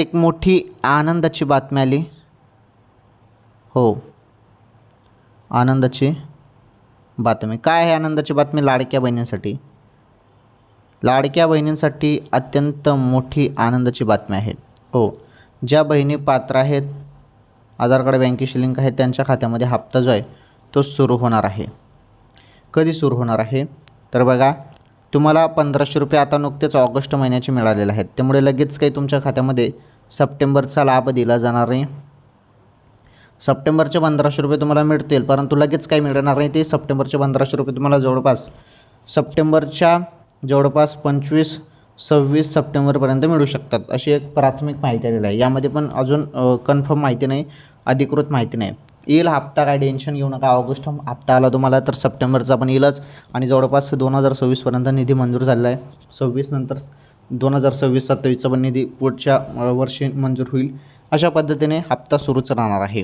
एक मोठी आनंदाची बातमी आली. हो, आनंदाची बातमी. काय आहे आनंदाची बातमी? लाडक्या बहिणींसाठी. लाडक्या बहिणींसाठी अत्यंत मोठी आनंदाची बातमी आहे. हो, ज्या बहिणी पात्र आहेत, आधार कार्ड बँकेशी लिंक आहे, त्यांच्या खात्यामध्ये हप्ता जो आहे तो सुरू होणार आहे. कधी सुरू होणार आहे? तर बघा, तुम्हाला 1500 रुपये आता नुकतेच ऑगस्ट महिन्याचे मिळालेले आहेत. त्यामुळे लगेच काही तुमच्या खात्यामध्ये सप्टेंबरचा लाभ दिला जाणार नाही. सप्टेंबरचे 1500 रुपये तुम्हाला मिळतील, परंतु लगेच काही मिळणार नाही. ते सप्टेंबरचे 1500 रुपये तुम्हाला जवळपास सप्टेंबरच्या 25-26 सप्टेंबरपर्यंत मिळू शकतात, अशी एक प्राथमिक माहिती आलेली आहे. यामध्ये पण अजून कन्फर्म माहिती नाही, अधिकृत माहिती नाही. येईल हप्ता, काय टेन्शन घेऊ नका. ऑगस्ट हप्ता आला तुम्हाला तर सप्टेंबरचा पण येईलच. आणि जवळपास 2026पर्यंत निधी मंजूर झालेला आहे. 26 नंतर 2026-27चा पण निधी पुढच्या वर्षी मंजूर होईल. अशा पद्धतीने हप्ता सुरूच राहणार आहे.